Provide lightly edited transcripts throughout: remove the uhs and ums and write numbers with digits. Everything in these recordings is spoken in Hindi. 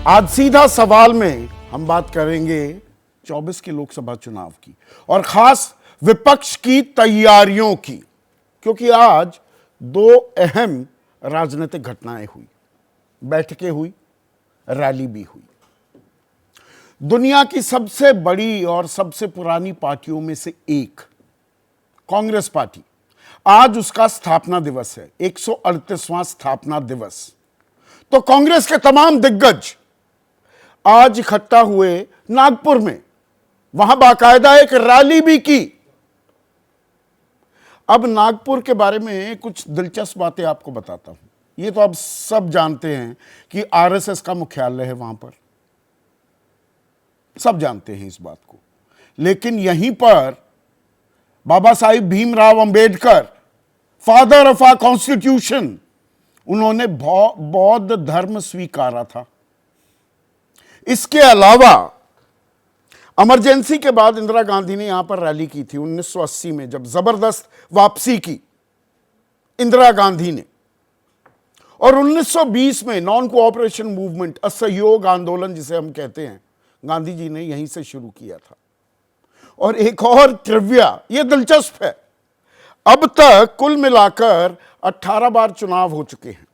आज सीधा सवाल में हम बात करेंगे 24 के लोकसभा चुनाव की और खास विपक्ष की तैयारियों की, क्योंकि आज दो अहम राजनीतिक घटनाएं हुई, बैठकें हुई, रैली भी हुई। दुनिया की सबसे बड़ी और सबसे पुरानी पार्टियों में से एक कांग्रेस पार्टी, आज उसका स्थापना दिवस है, 138वां स्थापना दिवस। तो कांग्रेस के तमाम दिग्गज आज इकट्ठा हुए नागपुर में, वहां बाकायदा एक रैली भी की। अब नागपुर के बारे में कुछ दिलचस्प बातें आपको बताता हूं। ये तो अब सब जानते हैं कि आरएसएस का मुख्यालय है वहां पर, सब जानते हैं इस बात को। लेकिन यहीं पर Baba Saheb Bhimrao Ambedkar, father of our constitution, उन्होंने बौद्ध धर्म स्वीकारा था। इसके अलावा इमरजेंसी के बाद इंदिरा गांधी ने यहां पर रैली की थी 1980 में, जब जबरदस्त वापसी की इंदिरा गांधी ने। और 1920 में नॉन कोऑपरेशन मूवमेंट, असहयोग आंदोलन जिसे हम कहते हैं, गांधी जी ने यहीं से शुरू किया था। और एक और ट्रिविया, ये दिलचस्प है, अब तक कुल मिलाकर 18 बार चुनाव हो चुके हैं।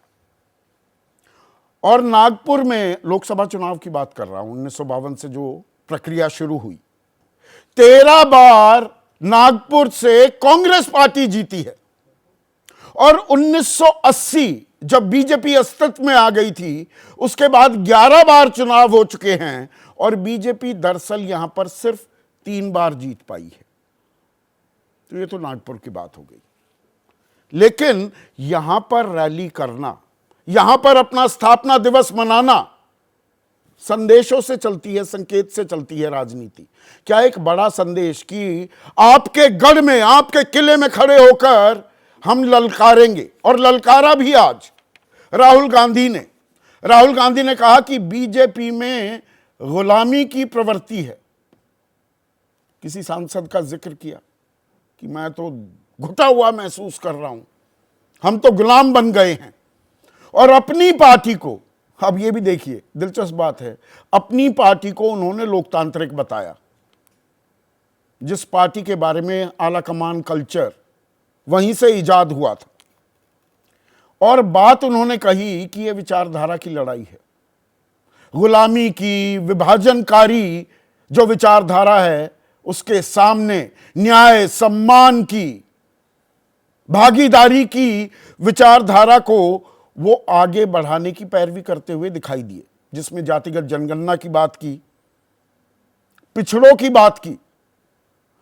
और नागपुर में लोकसभा चुनाव की बात कर रहा हूं, 1952 से जो प्रक्रिया शुरू हुई, 13 बार नागपुर से कांग्रेस पार्टी जीती है। और 1980 जब बीजेपी अस्तित्व में आ गई थी, उसके बाद 11 बार चुनाव हो चुके हैं और बीजेपी दरअसल यहां पर सिर्फ 3 बार जीत पाई है। तो ये तो नागपुर की बात हो गई। लेकिन यहां पर रैली करना, यहां पर अपना स्थापना दिवस मनाना, संदेशों से चलती है, संकेत से चलती है राजनीति। क्या एक बड़ा संदेश कि आपके गढ़ में, आपके किले में खड़े होकर हम ललकारेंगे, और ललकारा भी आज राहुल गांधी ने। राहुल गांधी ने कहा कि बीजेपी में गुलामी की प्रवृत्ति है। किसी सांसद का जिक्र किया कि मैं तो घुटा हुआ महसूस कर रहा हूं, हम तो गुलाम बन गए हैं। और अपनी पार्टी को, अब ये भी देखिए दिलचस्प बात है, अपनी पार्टी को उन्होंने लोकतांत्रिक बताया, जिस पार्टी के बारे में आला कमान कल्चर वहीं से इजाद हुआ था। और बात उन्होंने कही कि यह विचारधारा की लड़ाई है, गुलामी की, विभाजनकारी जो विचारधारा है, उसके सामने न्याय, सम्मान की, भागीदारी की विचारधारा को वो आगे बढ़ाने की पैरवी करते हुए दिखाई दिए, जिसमें जातिगत जनगणना की बात की, पिछड़ों की बात की,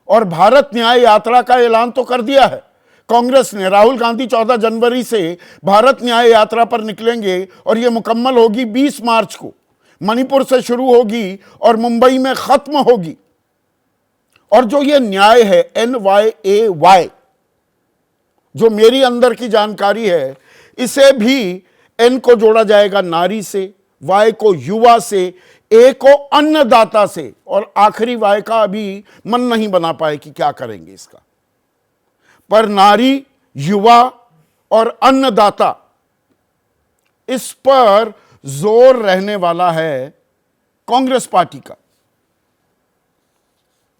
और भारत न्याय यात्रा का ऐलान तो कर दिया है कांग्रेस ने। राहुल गांधी 14 जनवरी से भारत न्याय यात्रा पर निकलेंगे और यह मुकम्मल होगी 20 मार्च को। मणिपुर से शुरू होगी और मुंबई में खत्म होगी। और जो ये न्याय है, NYAY, जो मेरी अंदर की जानकारी है, इसे भी N को जोड़ा जाएगा नारी से, Y को युवा से, A को अन्नदाता से, और आखिरी Y का अभी मन नहीं बना पाए कि क्या करेंगे इसका। पर नारी, युवा और अन्नदाता, इस पर जोर रहने वाला है कांग्रेस पार्टी का।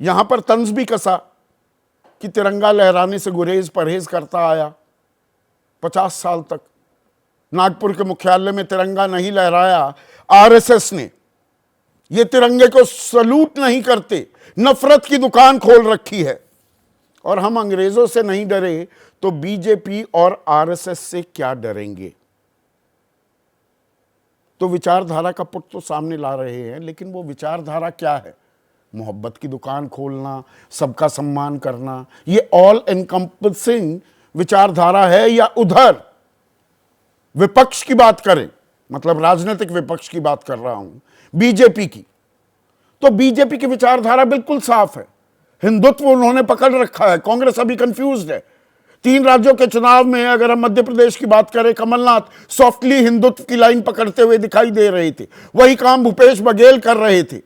यहां पर तंज भी कसा कि तिरंगा लहराने से गुरेज परहेज करता आया 50 साल तक। नागपुर के मुख्यालय में तिरंगा नहीं लहराया आरएसएस ने। ये तिरंगे को सलूट नहीं करते, नफरत की दुकान खोल रखी है। और हम अंग्रेजों से नहीं डरे तो बीजेपी और आरएसएस से क्या डरेंगे। तो विचारधारा का पुट तो सामने ला रहे हैं, लेकिन वो विचारधारा क्या है? मोहब्बत की दुकान खोलना, सबका सम्मान करना, ये ऑल एनकम्पसिंग विचारधारा है, या उधर विपक्ष की बात करें, मतलब राजनीतिक विपक्ष की बात कर रहा हूं, बीजेपी की, तो बीजेपी की विचारधारा बिल्कुल साफ है। हिंदुत्व उन्होंने पकड़ रखा है, कांग्रेस अभी कंफ्यूज्ड है। 3 राज्यों के चुनाव में अगर हम मध्य प्रदेश की बात करें, कमलनाथ सॉफ्टली हिंदुत्व की लाइन पकड़ते हुए दिखाई दे रहे थे। वही काम भूपेश बघेल कर रहे थे।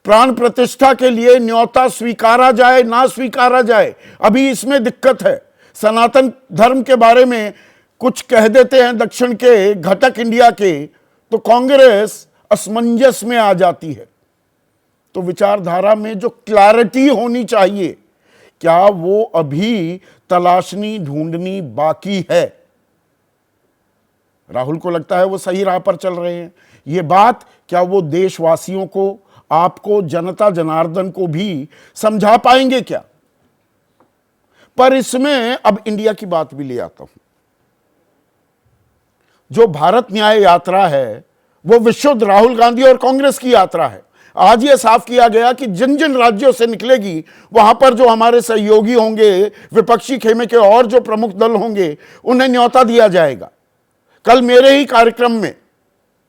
प्राण प्रतिष्ठा के लिए न्योता स्वीकारा जाए ना स्वीकारा जाए, अभी इसमें दिक्कत है। सनातन धर्म के बारे में कुछ कह देते हैं दक्षिण के घटक इंडिया के, तो कांग्रेस असमंजस में आ जाती है। तो विचारधारा में जो क्लैरिटी होनी चाहिए, क्या वो अभी तलाशनी ढूंढनी बाकी है? राहुल को लगता है वो सही राह पर चल रहे हैं। ये बात क्या वो देशवासियों को, आपको, जनता जनार्दन को भी समझा पाएंगे क्या? पर इसमें अब इंडिया की बात भी ले आता हूं। जो भारत न्याय यात्रा है वो विशुद्ध राहुल गांधी और कांग्रेस की यात्रा है। आज यह साफ किया गया कि जिन जिन राज्यों से निकलेगी वहां पर जो हमारे सहयोगी होंगे, विपक्षी खेमे के और जो प्रमुख दल होंगे, उन्हें न्योता दिया जाएगा। कल मेरे ही कार्यक्रम में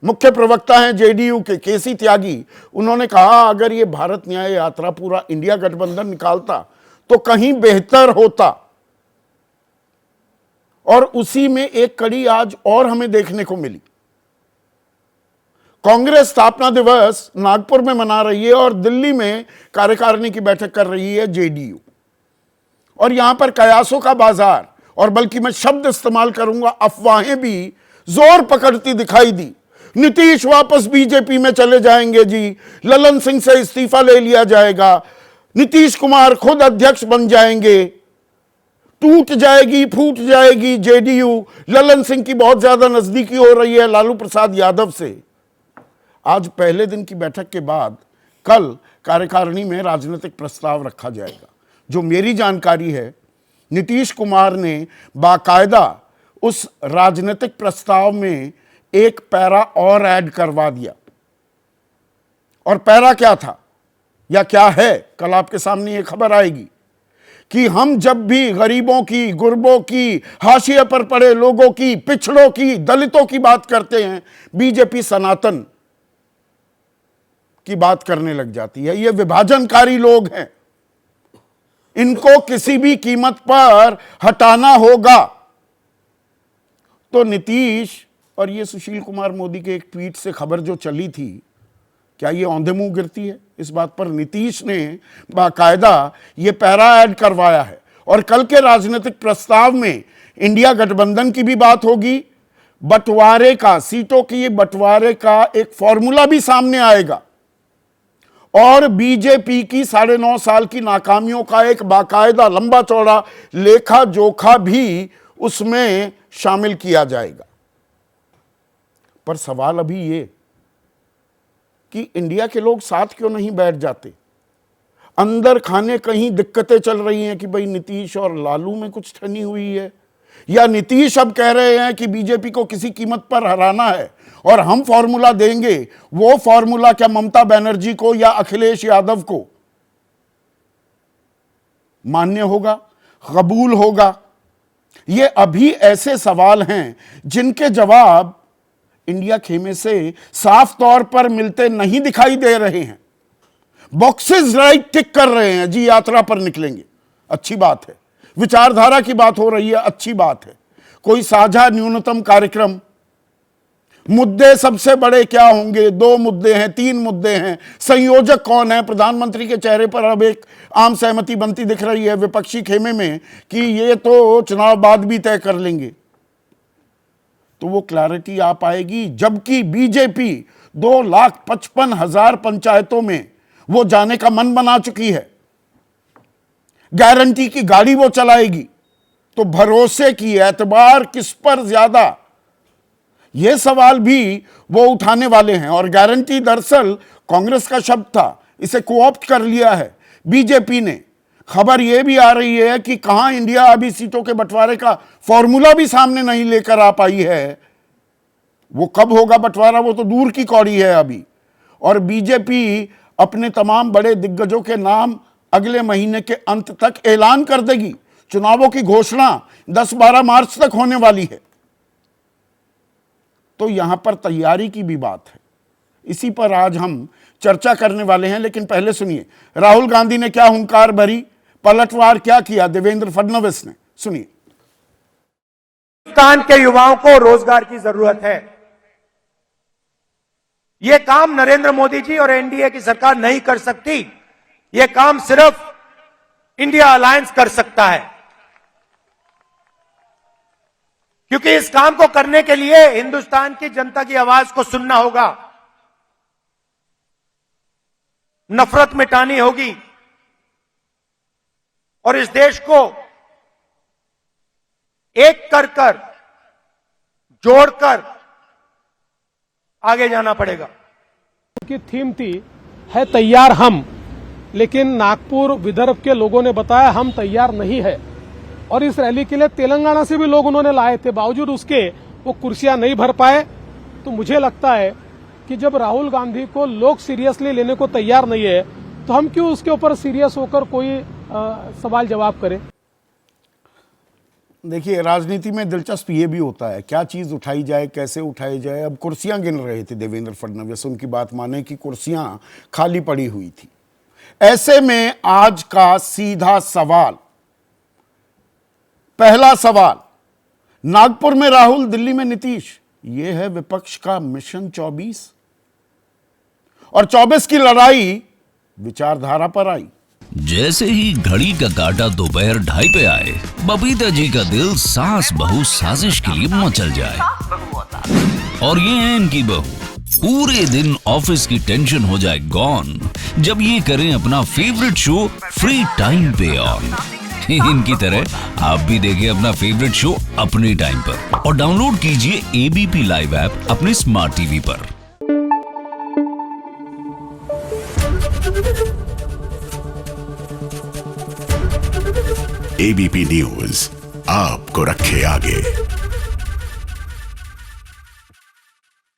मुख्य प्रवक्ता हैं जेडीयू के केसी त्यागी, उन्होंने कहा अगर ये भारत न्याय यात्रा पूरा इंडिया गठबंधन निकालता तो कहीं बेहतर होता। और उसी में एक कड़ी आज और हमें देखने को मिली। कांग्रेस स्थापना दिवस नागपुर में मना रही है और दिल्ली में कार्यकारिणी की बैठक कर रही है जेडीयू। और यहां पर कयासों का बाजार, और बल्कि मैं शब्द इस्तेमाल करूंगा, अफवाहें भी जोर पकड़ती दिखाई दी। नीतीश वापस बीजेपी में चले जाएंगे जी, ललन सिंह से इस्तीफा ले लिया जाएगा, नीतीश कुमार खुद अध्यक्ष बन जाएंगे, टूट जाएगी फूट जाएगी जेडीयू, ललन सिंह की बहुत ज्यादा नजदीकी हो रही है लालू प्रसाद यादव से। आज पहले दिन की बैठक के बाद कल कार्यकारिणी में राजनीतिक प्रस्ताव रखा जाएगा। जो मेरी जानकारी है, नीतीश कुमार ने बाकायदा उस राजनीतिक प्रस्ताव में एक पैरा और ऐड करवा दिया। और पैरा क्या था या क्या है, कल आपके सामने ये खबर आएगी कि हम जब भी गरीबों की, गुरबों की, हाशिए पर पड़े लोगों की, पिछड़ों की, दलितों की बात करते हैं, बीजेपी सनातन की बात करने लग जाती है। ये विभाजनकारी लोग हैं, इनको किसी भी कीमत पर हटाना होगा। तो नीतीश, और ये सुशील कुमार मोदी के एक ट्वीट से खबर जो चली थी, क्या ये औंधे मुंह गिरती है? इस बात पर नीतीश ने बाकायदा ये पैरा ऐड करवाया है। और कल के राजनीतिक प्रस्ताव में इंडिया गठबंधन की भी बात होगी, बंटवारे का, सीटों की बंटवारे का एक फॉर्मूला भी सामने आएगा, और बीजेपी की 9.5 साल की नाकामियों का एक बाकायदा लंबा चौड़ा लेखा जोखा भी उसमें शामिल किया जाएगा। पर सवाल अभी ये कि इंडिया के लोग साथ क्यों नहीं बैठ जाते? अंदर खाने कहीं दिक्कतें चल रही हैं कि भाई नीतीश और लालू में कुछ ठनी हुई है, या नीतीश अब कह रहे हैं कि बीजेपी को किसी कीमत पर हराना है और हम फॉर्मूला देंगे। वो फॉर्मूला क्या ममता बनर्जी को या अखिलेश यादव को मान्य होगा, कबूल होगा? ये अभी ऐसे सवाल हैं जिनके जवाब इंडिया खेमे से साफ तौर पर मिलते नहीं दिखाई दे रहे हैं। बॉक्सेस राइट टिक कर रहे हैं जी, यात्रा पर निकलेंगे, अच्छी बात है। विचारधारा की बात हो रही है, अच्छी बात है। कोई साझा न्यूनतम कार्यक्रम, मुद्दे सबसे बड़े क्या होंगे? 2 मुद्दे हैं, 3 मुद्दे हैं, संयोजक कौन है? प्रधानमंत्री के चेहरे पर अब एक आम सहमति बनती दिख रही है विपक्षी खेमे में कि ये तो चुनाव बाद भी तय कर लेंगे। तो वो क्लैरिटी आ पाएगी, जबकि बीजेपी 2,55,000 पंचायतों में वो जाने का मन बना चुकी है। गारंटी की गाड़ी वो चलाएगी। तो भरोसे की एतबार किस पर ज्यादा, यह सवाल भी वो उठाने वाले हैं। और गारंटी दरअसल कांग्रेस का शब्द था, इसे कोऑप्ट कर लिया है बीजेपी ने। खबर यह भी आ रही है कि कहां इंडिया अभी सीटों के बंटवारे का फॉर्मूला भी सामने नहीं लेकर आ पाई है। वो कब होगा बंटवारा, वो तो दूर की कौड़ी है अभी। और बीजेपी अपने तमाम बड़े दिग्गजों के नाम अगले महीने के अंत तक ऐलान कर देगी। चुनावों की घोषणा 10-12 मार्च तक होने वाली है। तो यहां पर तैयारी की भी बात है, इसी पर आज हम चर्चा करने वाले हैं। लेकिन पहले सुनिए राहुल गांधी ने क्या हुंकार भरी, पलटवार क्या किया देवेंद्र फडणवीस ने, सुनिए। हिंदुस्तान के युवाओं को रोजगार की जरूरत है। यह काम नरेंद्र मोदी जी और एनडीए की सरकार नहीं कर सकती। यह काम सिर्फ इंडिया अलायंस कर सकता है, क्योंकि इस काम को करने के लिए हिंदुस्तान की जनता की आवाज को सुनना होगा। नफरत मिटानी होगी और इस देश को एक कर जोड़कर आगे जाना पड़ेगा। की थीम थी है तैयार हम, लेकिन नागपुर विदर्भ के लोगों ने बताया हम तैयार नहीं है और इस रैली के लिए तेलंगाना से भी लोग उन्होंने लाए थे, बावजूद उसके वो कुर्सियां नहीं भर पाए। तो मुझे लगता है कि जब राहुल गांधी को लोग सीरियसली लेने को तैयार नहीं है तो हम क्यों उसके ऊपर सीरियस होकर कोई सवाल जवाब करें। देखिए, राजनीति में दिलचस्प ये भी होता है क्या चीज उठाई जाए, कैसे उठाई जाए। अब कुर्सियां गिन रहे थे देवेंद्र फडणवीस, उनकी बात माने कि कुर्सियां खाली पड़ी हुई थी। ऐसे में आज का सीधा सवाल, पहला सवाल, नागपुर में राहुल, दिल्ली में नीतीश, यह है विपक्ष का मिशन 24 और 24 की लड़ाई विचारधारा पर आई। जैसे ही घड़ी का काटा दोपहर 2:30 पे आए, बबीता जी का दिल सास बहू साजिश के लिए मचल जाए। और ये है इनकी बहू, पूरे दिन ऑफिस की टेंशन हो जाए गॉन जब ये करें अपना फेवरेट शो फ्री टाइम पे ऑन। इनकी तरह आप भी देखिए अपना फेवरेट शो अपने टाइम पर और डाउनलोड कीजिए एबीपी लाइव ऐप अपने स्मार्ट टीवी पर। एबीपी न्यूज आपको रखे आगे।